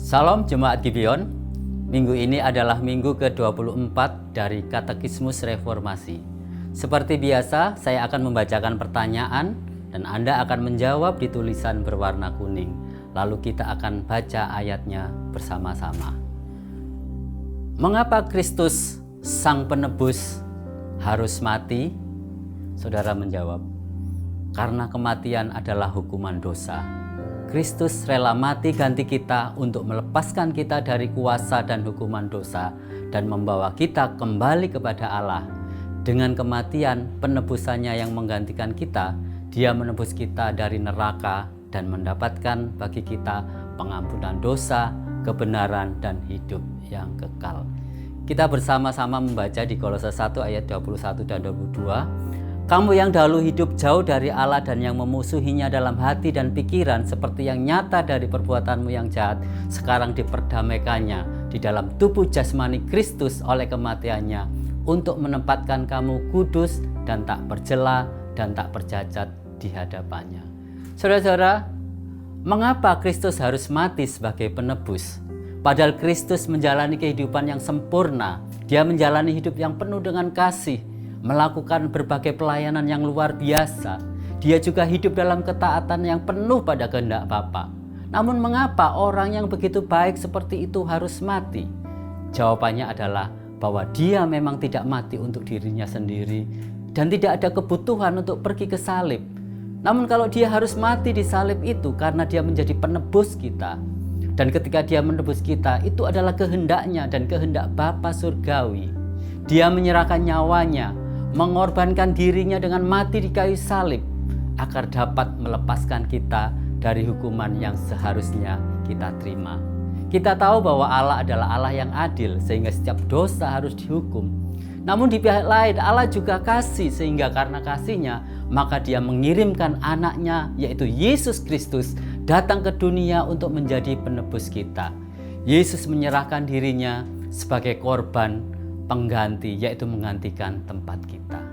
Salam Jemaat Gibeon. Minggu ini adalah minggu ke-24 dari Katekismus Reformasi. Seperti biasa, saya akan membacakan pertanyaan dan Anda akan menjawab di tulisan berwarna kuning. Lalu kita akan baca ayatnya bersama-sama. Mengapa Kristus Sang Penebus harus mati? Saudara menjawab, karena kematian adalah hukuman dosa. Kristus rela mati ganti kita untuk melepaskan kita dari kuasa dan hukuman dosa dan membawa kita kembali kepada Allah. Dengan kematian penebusannya yang menggantikan kita, Dia menebus kita dari neraka dan mendapatkan bagi kita pengampunan dosa, kebenaran, dan hidup yang kekal. Kita bersama-sama membaca di Kolose 1 ayat 21 dan 22. Kamu yang dahulu hidup jauh dari Allah dan yang memusuhinya dalam hati dan pikiran seperti yang nyata dari perbuatanmu yang jahat, sekarang diperdamaikannya di dalam tubuh jasmani Kristus oleh kematiannya untuk menempatkan kamu kudus dan tak bercela dan tak bercacat di hadapannya. Saudara-saudara, mengapa Kristus harus mati sebagai penebus? Padahal Kristus menjalani kehidupan yang sempurna. Dia menjalani hidup yang penuh dengan kasih, melakukan berbagai pelayanan yang luar biasa. Dia juga hidup dalam ketaatan yang penuh pada kehendak Bapa. Namun mengapa orang yang begitu baik seperti itu harus mati? Jawabannya adalah bahwa dia memang tidak mati untuk dirinya sendiri dan tidak ada kebutuhan untuk pergi ke salib. Namun kalau dia harus mati di salib itu karena dia menjadi penebus kita. Dan ketika dia menebus kita, itu adalah kehendaknya dan kehendak Bapa surgawi. Dia menyerahkan nyawanya, mengorbankan dirinya dengan mati di kayu salib agar dapat melepaskan kita dari hukuman yang seharusnya kita terima. Kita tahu bahwa Allah adalah Allah yang adil sehingga setiap dosa harus dihukum. Namun di pihak lain Allah juga kasih, sehingga karena kasihnya maka Dia mengirimkan anaknya yaitu Yesus Kristus datang ke dunia untuk menjadi penebus kita. Yesus menyerahkan dirinya sebagai korban pengganti, yaitu menggantikan tempat kita.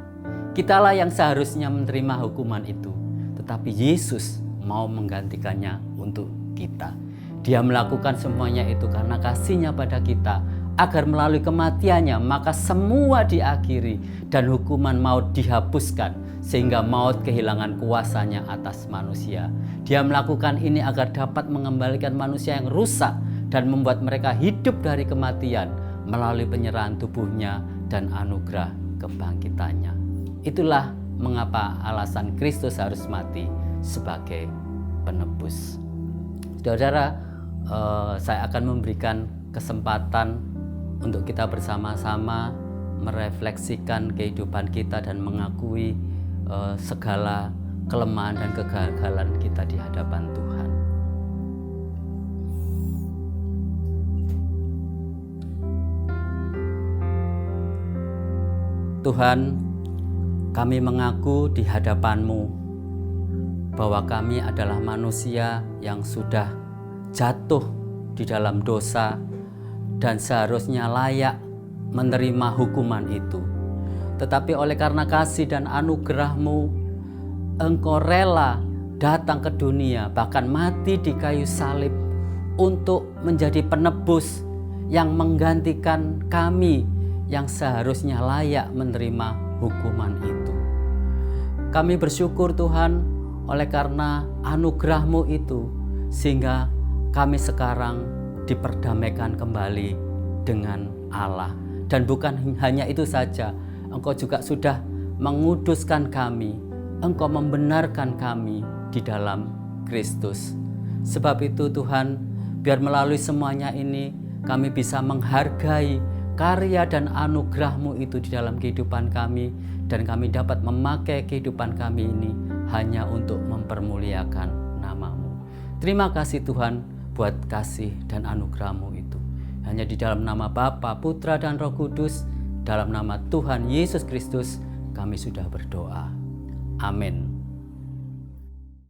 Kitalah yang seharusnya menerima hukuman itu, tetapi Yesus mau menggantikannya untuk kita. Dia melakukan semuanya itu karena kasih-Nya pada kita, agar melalui kematiannya maka semua diakhiri dan hukuman maut dihapuskan, sehingga maut kehilangan kuasanya atas manusia. Dia melakukan ini agar dapat mengembalikan manusia yang rusak dan membuat mereka hidup dari kematian melalui penyerahan tubuhnya dan anugerah kebangkitannya. Itulah mengapa alasan Kristus harus mati sebagai penebus. Saudara, saya akan memberikan kesempatan untuk kita bersama-sama merefleksikan kehidupan kita dan mengakui segala kelemahan dan kegagalan kita di hadapan Tuhan. Tuhan, kami mengaku di hadapan-Mu bahwa kami adalah manusia yang sudah jatuh di dalam dosa dan seharusnya layak menerima hukuman itu. Tetapi oleh karena kasih dan anugerah-Mu, Engkau rela datang ke dunia, bahkan mati di kayu salib untuk menjadi penebus yang menggantikan kami yang seharusnya layak menerima hukuman itu. Kami bersyukur Tuhan oleh karena anugerah-Mu itu, sehingga kami sekarang diperdamaikan kembali dengan Allah. Dan bukan hanya itu saja, Engkau juga sudah menguduskan kami, Engkau membenarkan kami di dalam Kristus. Sebab itu Tuhan, biar melalui semuanya ini kami bisa menghargai karya dan anugerah-Mu itu di dalam kehidupan kami, dan kami dapat memakai kehidupan kami ini hanya untuk mempermuliakan nama-Mu. Terima kasih Tuhan buat kasih dan anugerah-Mu itu. Hanya di dalam nama Bapa, Putra, dan Roh Kudus, dalam nama Tuhan Yesus Kristus, kami sudah berdoa. Amin.